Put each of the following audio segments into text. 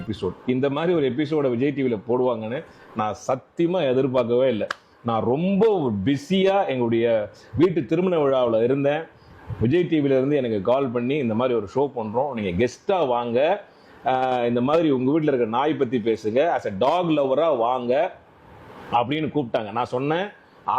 Episode. இந்த மாதிரி ஒரு எபிசோட விஜய் டிவியில் போடுவாங்கன்னு நான் சத்தியமாக எதிர்பார்க்கவே இல்லை. நான் ரொம்ப பிஸியாக எங்களுடைய வீட்டு திருமண விழாவில் இருந்தேன். விஜய் டிவியிலேருந்து எனக்கு கால் பண்ணி இந்த மாதிரி ஒரு ஷோ பண்ணுறோம், நீங்கள் கெஸ்ட்டாக வாங்க, இந்த மாதிரி உங்கள் வீட்டில் இருக்கிற நாய் பற்றி பேசுங்க, ஆஸ் அ டாக் லவராக வாங்க அப்படின்னு கூப்பிட்டாங்க. நான் சொன்னேன்,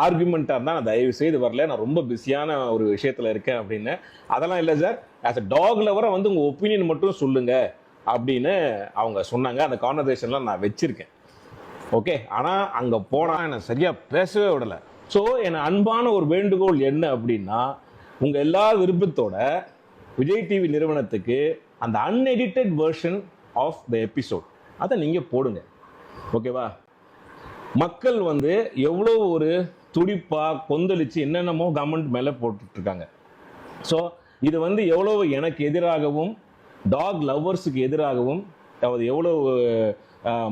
ஆர்குமெண்ட்டாக இருந்தால் நான் தயவு செய்து வரல, நான் ரொம்ப பிஸியான ஒரு விஷயத்தில் இருக்கேன் அப்படின்னு. அதெல்லாம் இல்லை சார், ஆஸ் அ டாக் லவராக வந்து உங்கள் ஒப்பீனியன் மட்டும் சொல்லுங்கள் அப்படின்னு அவங்க சொன்னாங்க. அந்த கான்வர்சேஷன்லாம் நான் வச்சுருக்கேன். ஓகே, ஆனால் அங்கே போனால் என்னை சரியாக பேசவே விடலை. ஸோ என் அன்பான ஒரு வேண்டுகோள் என்ன அப்படின்னா, உங்கள் எல்லா விருப்பத்தோட விஜய் டிவி நிறுவனத்துக்கு அந்த unedited version of the episode அதை நீங்கள் போடுங்க. ஓகேவா? மக்கள் வந்து எவ்வளோ ஒரு துடிப்பாக கொந்தளிச்சு என்னென்னமோ கவர்மெண்ட் மேலே போட்டுட்ருக்காங்க. ஸோ இது வந்து எவ்வளோ எனக்கு எதிராகவும் டாக் லவ்வர்ஸுக்கு எதிராகவும் அதாவது எவ்வளோ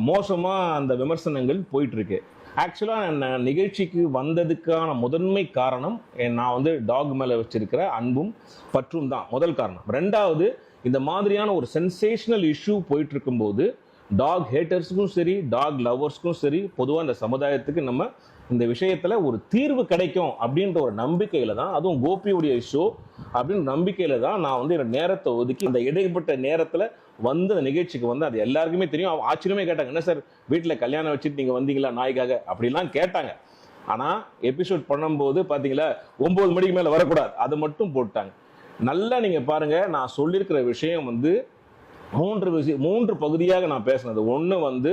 மோசமாக அந்த விமர்சனங்கள் போயிட்டுருக்கு. ஆக்சுவலாக நான் நிகழ்ச்சிக்கு வந்ததுக்கான முதன்மை காரணம் நான் வந்து டாக் மேலே வச்சிருக்கிற அன்பும் பற்றும் தான் முதல் காரணம். ரெண்டாவது, இந்த மாதிரியான ஒரு சென்சேஷனல் இஷ்யூ போயிட்டு இருக்கும்போது டாக் ஹேட்டர்ஸுக்கும் சரி டாக் லவ்வர்ஸ்க்கும் சரி பொதுவாக இந்த சமுதாயத்துக்கு நம்ம இந்த விஷயத்தில் ஒரு தீர்வு கிடைக்கும் அப்படின்ற ஒரு நம்பிக்கையில் தான், அதுவும் கோபியுடைய ஷோ அப்படின்ற நம்பிக்கையில் தான் நான் வந்து என்னோட நேரத்தை ஒதுக்கி அந்த இடைப்பட்ட நேரத்தில் வந்து அந்த நிகழ்ச்சிக்கு வந்து அது எல்லாருக்குமே தெரியும். ஆச்சரியமே கேட்டாங்க, என்ன சார் வீட்டில் கல்யாணம் வச்சுட்டு நீங்கள் வந்தீங்களா நாய்க்காக அப்படிலாம் கேட்டாங்க. ஆனால் எபிசோட் பண்ணும்போது பார்த்தீங்களா 9 மணிக்கு மேலே வரக்கூடாது, அதை மட்டும் போட்டாங்க. நல்லா நீங்கள் பாருங்கள், நான் சொல்லியிருக்கிற விஷயம் வந்து 3 பகுதியாக நான் பேசினது. ஒன்று வந்து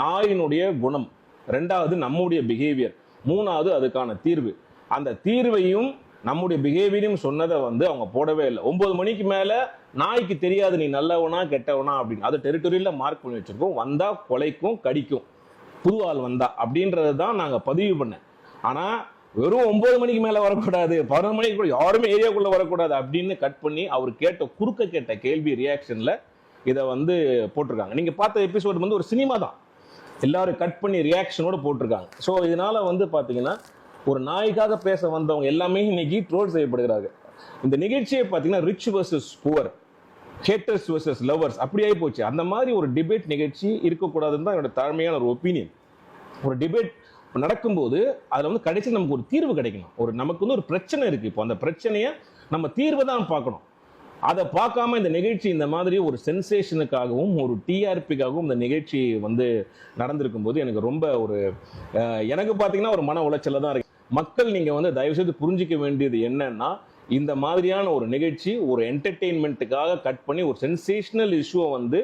நாயினுடைய குணம், ரெண்டாவது நம்முடைய பிஹேவியர், மூணாவது அதுக்கான தீர்வு. அந்த தீர்வையும் நம்முடைய பிஹேவியரையும் சொன்னதை வந்து அவங்க போடவே இல்லை. 9 மணிக்கு மேலே நாய்க்கு தெரியாது நீ நல்லவனா கெட்டவனா அப்படின்னு. அது டெரிட்டரியில் மார்க் பண்ணி வச்சிருக்கோம். வந்தால் கொலைக்கும் கடிக்கும் புது ஆள் வந்தா அப்படின்றது தான் நாங்கள் பதிவு பண்ணேன். ஆனால் வெறும் 9 மணிக்கு மேலே வரக்கூடாது, 11 மணிக்கு கூட யாருமே ஏரியாக்குள்ளே வரக்கூடாது அப்படின்னு கட் பண்ணி அவர் கேட்ட கேள்வி ரியாக்ஷனில் இதை வந்து போட்டிருக்காங்க. நீங்கள் பார்த்த எபிசோடு வந்து ஒரு சினிமா தான், எல்லாரும் கட் பண்ணி ரியாக்ஷனோட போட்டிருக்காங்க. ஸோ இதனால வந்து பார்த்தீங்கன்னா ஒரு நாய்க்காக பேச வந்தவங்க எல்லாமே இன்னைக்கு ட்ரோல் செய்யப்படுகிறார்கள். இந்த நிகழ்ச்சியை பார்த்தீங்கன்னா rich versus poor, haters versus lovers அப்படி ஆகி போச்சு. அந்த மாதிரி ஒரு டிபேட் நிகழ்ச்சி இருக்கக்கூடாதுன்னு தான் என்னோட தாழ்மையான ஒரு ஒப்பீனியன். ஒரு டிபேட் நடக்கும்போது அதில் வந்து கடைசி நமக்கு ஒரு தீர்வு கிடைக்கணும். நமக்கு வந்து ஒரு பிரச்சனை இருக்குது, இப்போ அந்த பிரச்சனையை நம்ம தீர்வை தான் பார்க்கணும். அதை பார்க்காம இந்த நிகழ்ச்சி இந்த மாதிரி ஒரு சென்சேஷனுக்காகவும் ஒரு டிஆர்பிக்காகவும் இந்த நிகழ்ச்சி வந்து நடந்திருக்கும் போது எனக்கு ரொம்ப எனக்கு பார்த்தீங்கன்னா ஒரு மன உளைச்சல தான் இருக்கு. மக்கள் நீங்கள் வந்து தயவுசெய்து புரிஞ்சிக்க வேண்டியது என்னன்னா, இந்த மாதிரியான ஒரு நிகழ்ச்சி ஒரு என்டர்டெயின்மெண்ட்டுக்காக கட் பண்ணி ஒரு சென்சேஷனல் இஷ்யூவை வந்து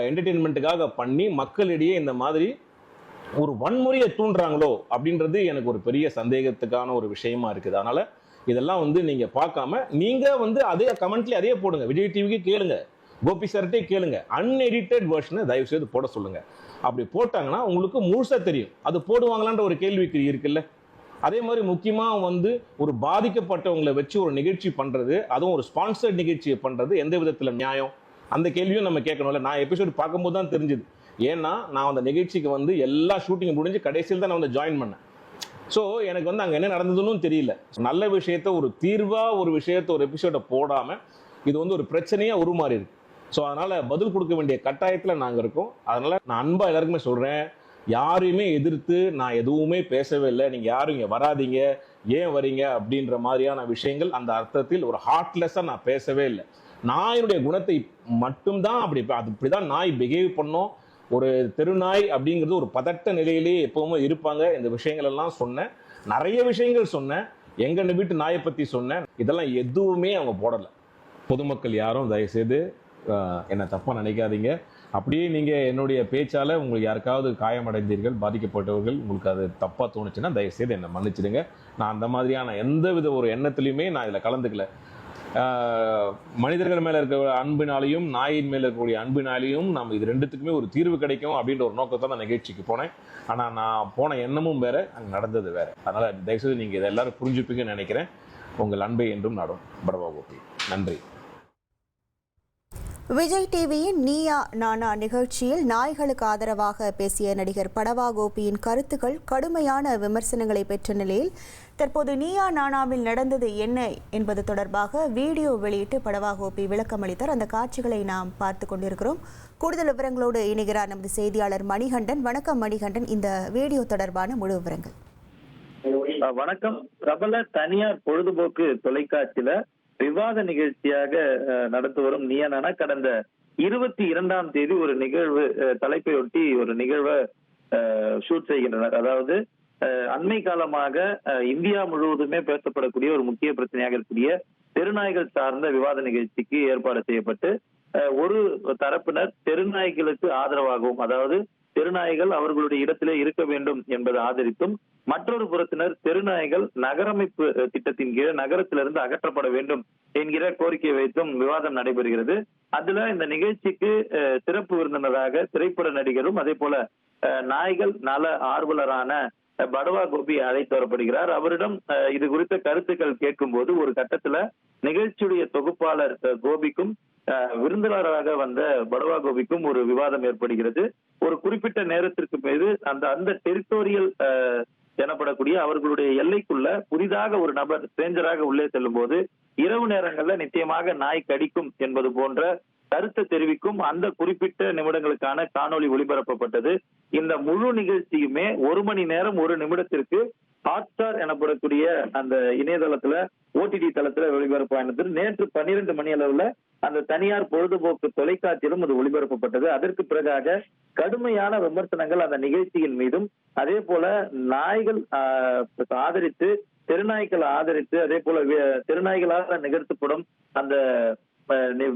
என்டர்டெயின்மெண்ட்டுக்காக பண்ணி மக்களிடையே இந்த மாதிரி ஒரு வன்முறையை தூண்டுறாங்களோ அப்படின்றது எனக்கு ஒரு பெரிய சந்தேகத்துக்கான ஒரு விஷயமா இருக்குது. அதனால இதெல்லாம் வந்து நீங்க பார்க்காம நீங்க வந்து அதே கமெண்ட்ல அதே போடுங்க, விஜய் டிவிக்கு கேளுங்க, கோபி சார்ட்டே கேளுங்க, அன்எடிட்டட் வெர்ஷனை தயவு செய்து போட சொல்லுங்க. அப்படி போட்டாங்கன்னா உங்களுக்கு முழுசா தெரியும். அது போடுவாங்களான்ற ஒரு கேள்விக்கு இருக்குல்ல. அதே மாதிரி முக்கியமா வந்து ஒரு பாதிக்கப்பட்டவங்களை வச்சு ஒரு நிகழ்ச்சி பண்றது, அதுவும் ஒரு ஸ்பான்சர்ட் நிகழ்ச்சியை பண்றது எந்த விதத்துல நியாயம்? அந்த கேள்வியும் நம்ம கேட்கணும்ல. நான் எபிசோடு பார்க்கும்போது தான் தெரிஞ்சுது. ஏன்னா நான் அந்த நிகழ்ச்சிக்கு வந்து எல்லா ஷூட்டிங் முடிஞ்சு கடைசியில் தான் நான் வந்து ஜாயின் பண்ணேன். ஸோ எனக்கு வந்து அங்கே என்ன நடந்ததுன்னு தெரியல. நல்ல விஷயத்த ஒரு தீர்வாக ஒரு விஷயத்த ஒரு எபிசோடை போடாமல் இது வந்து ஒரு பிரச்சனையாக உருமாறி இருக்கு. ஸோ அதனால் பதில் கொடுக்க வேண்டிய கட்டாயத்தில் நாங்கள் இருக்கோம். அதனால் நான் அன்பாக எல்லாருக்குமே சொல்கிறேன், யாரையுமே எதிர்த்து நான் எதுவுமே பேசவே இல்லை. நீங்கள் யாரும் இங்கே வராதிங்க, ஏன் வரீங்க அப்படின்ற மாதிரியான விஷயங்கள் அந்த அர்த்தத்தில் ஒரு ஹார்ட்லெஸ்ஸாக நான் பேசவே இல்லை. நாயினுடைய குணத்தை மட்டும்தான் அப்படிதான் நாய் பிஹேவ் பண்ணோம். ஒரு தெருநாய் அப்படிங்கிறது ஒரு பதட்ட நிலையிலேயே எப்பவுமே இருப்பாங்க. இந்த விஷயங்கள் எல்லாம் சொன்னேன், நிறைய விஷயங்கள் சொன்னேன், எங்க வீட்டு நாயை பற்றி சொன்னேன். இதெல்லாம் எதுவுமே அவங்க போடலை. பொதுமக்கள் யாரும் தயவுசெய்து என்னை தப்பாக நினைக்காதீங்க. அப்படியே நீங்கள் என்னுடைய பேச்சால் உங்களுக்கு யாருக்காவது காயமடைந்தீர்கள், பாதிக்கப்பட்டவர்கள், உங்களுக்கு அது தப்பாக தோணுச்சுன்னா தயவுசெய்து என்னை மன்னிச்சிடுங்க. நான் அந்த மாதிரியான எந்த வித ஒரு எண்ணத்துலையுமே நான் இதில் கலந்துக்கல. மனிதர்கள் மேலே இருக்கிற அன்பினாலையும் நாயின் மேலே இருக்கக்கூடிய அன்பினாலையும் நம்ம இது ரெண்டுத்துக்குமே ஒரு தீர்வு கிடைக்கும் அப்படின்ற ஒரு நோக்கத்தை நான் நிகழ்ச்சிக்கு போனேன். ஆனால் நான் போன எண்ணமும் வேறு, அங்கே நடந்தது வேறு. அதனால் தயவுசெய்து நீங்கள் இதை எல்லாரும் புரிஞ்சுப்பீங்கன்னு நினைக்கிறேன். உங்கள் அன்பை என்றும் நாடும். படவா கோபி. நன்றி. விஜய் டிவியின் நீயா நானா நிகழ்ச்சியில் நாய்களுக்கு ஆதரவாக பேசிய நடிகர் படவா கோபியின் கருத்துக்கள் கடுமையான விமர்சனங்களை பெற்ற நிலையில் தற்போது நீயா நானாவில் நடந்தது என்ன என்பது தொடர்பாக வீடியோ வெளியிட்டு படவா கோபி விளக்கம் அளித்தார். அந்த காட்சிகளை நாம் பார்த்து கொண்டிருக்கிறோம். கூடுதல் விவரங்களோடு இணைகிறார் நமது செய்தியாளர் மணிகண்டன். வணக்கம் மணிகண்டன், இந்த வீடியோ தொடர்பான முழு விவரங்கள். வணக்கம். பிரபல தனியார் பொழுதுபோக்கு தொலைக்காட்சியில விவாத நிகழ்ச்சியாக நடந்து வரும் நீயா நானா கடந்த 22ஆம் தேதி ஒரு நிகழ்வு தலைப்பையொட்டி ஒரு நிகழ்வை ஷூட் செய்கின்றனர். அதாவது அண்மை காலமாக இந்தியா முழுவதுமே பேசப்படக்கூடிய ஒரு முக்கிய பிரச்சனையாக இருக்கக்கூடிய தெருநாய்கள் சார்ந்த விவாத நிகழ்ச்சிக்கு ஏற்பாடு செய்யப்பட்டு ஒரு தரப்பினர் தெருநாய்களுக்கு ஆதரவாகவும், அதாவது தெருநாய்கள் அவர்களுடைய இடத்திலே இருக்க வேண்டும் என்பதை ஆதரித்தும், மற்றொரு புறத்தினர் தெருநாய்கள் நகரமைப்பு திட்டத்தின் கீழ் நகரத்திலிருந்து அகற்றப்பட வேண்டும் என்கிற கோரிக்கையை வைத்தும் விவாதம் நடைபெறுகிறது. அதுல இந்த நிகழ்ச்சிக்கு சிறப்பு விருந்தினராக திரைப்பட நடிகரும் அதே போல நாய்கள் நல ஆர்வலரான படவா கோபி அழைத்து வரப்படுகிறார். அவரிடம் இது குறித்த கருத்துக்கள் கேட்கும் போது ஒரு கட்டத்துல நிகழ்ச்சியுடைய தொகுப்பாளர் கோபிக்கும் விருந்தினராக வந்த படவா கோபிக்கும் ஒரு விவாதம் ஏற்படுகிறது. ஒரு குறிப்பிட்ட நேரத்திற்கு மீது அந்த டெரிட்டோரியல் எனப்படக்கூடிய அவர்களுடைய எல்லைக்குள்ள புதிதாக ஒரு நபர் ஸ்ட்ரேஞ்சராக உள்ளே செல்லும் போது இரவு நேரங்கள்ல நிச்சயமாக நாய் கடிக்கும் என்பது போன்ற கருத்தை தெரிவிக்கும் அந்த குறிப்பிட்ட நிமிடங்களுக்கான காணொலி ஒளிபரப்பப்பட்டது. இந்த முழு நிகழ்ச்சியுமே 1 மணி நேரம் 1 நிமிடத்திற்கு ஹாட்ஸ்டார் எனப்படக்கூடிய அந்த இணையதளத்துல OTT தளத்துல ஒளிபரப்பானது. நேற்று 12 மணி அளவுல அந்த தனியார் பொழுதுபோக்கு தொலைக்காட்சியிலும் அது ஒளிபரப்பப்பட்டது. அதற்கு பிறகாக கடுமையான விமர்சனங்கள் அந்த நிகழ்ச்சியின் மீதும், அதே போல நாய்கள் ஆதரித்து தெருநாய்களை ஆதரித்து, அதே போல தெருநாய்களாக நிகழ்த்தப்படும் அந்த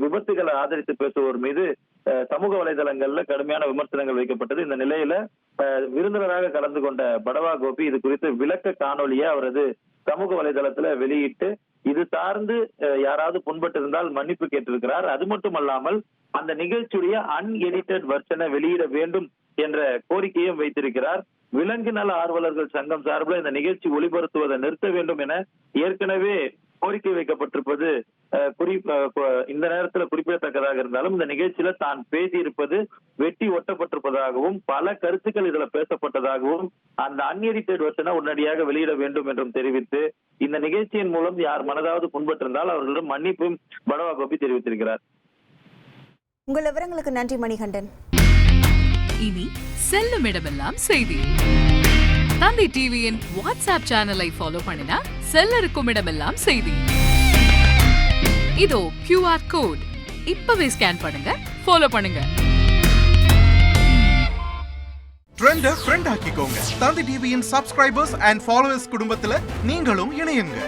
விபத்துகளை ஆதரித்து பேசுவோர் மீது சமூக வலைதளங்கள்ல கடுமையான விமர்சனங்கள் வைக்கப்பட்டது. இந்த நிலையில விருந்தினராக கலந்து கொண்ட படவா கோபி இது குறித்து விளக்க காணொலியை அவரது சமூக வலைதளத்துல வெளியிட்டு இது சார்ந்து யாராவது புண்பட்டு இருந்தால் மன்னிப்பு கேட்டிருக்கிறார். அது மட்டுமல்லாமல் அந்த நிகழ்ச்சியுடைய அன்எடிட்டட் வெர்ஷனை வெளியிட வேண்டும் என்ற கோரிக்கையும் வைத்திருக்கிறார். விலங்கு நல ஆர்வலர்கள் சங்கம் சார்பில் இந்த நிகழ்ச்சி ஒளிபரப்புவதை நிறுத்த வேண்டும் என ஏற்கனவே கோரிக்கை வைக்கப்பட்டிருப்பது இந்த நேரத்தில் குறிப்பிடத்தக்கதாக இருந்தாலும், இந்த நிகழ்ச்சியில தான் பேசியிருப்பது வெட்டி ஒட்டப்பட்டிருப்பதாகவும் பல கருத்துக்கள் இதுல பேசப்பட்டதாகவும் அந்த அன்எடிட்டட் வெர்ஷனை உடனடியாக வெளியிட வேண்டும் என்றும் தெரிவித்து இந்த நிகழ்ச்சியின் மூலம் யார் மனதாவது புண்பட்டிருந்தால் அவர்களிடம் மன்னிப்பும் படவா கோபி தெரிவித்திருக்கிறார். உங்கள் விவரங்களுக்கு நன்றி மணிகண்டன். இனி செல்லும் இடமெல்லாம் செய்தி. தந்தி டிவியின் வாட்ஸ்அப் சேனலை ஃபாலோ பண்ணினா செல்ல இருக்கும் இடமெல்லாம் செய்தி. இதோ QR கோட், இப்பவே ஸ்கேன் பண்ணுங்க, ஃபாலோ பண்ணுங்க. ட்ரெண்ட ஃப்ரெண்ட் ஆக்கிக்கோங்க. தந்தி டிவியின் சப்ஸ்கிரைபர்ஸ் அண்ட் ஃபாலோவர்ஸ் குடும்பத்துல நீங்களும் இணையுங்க.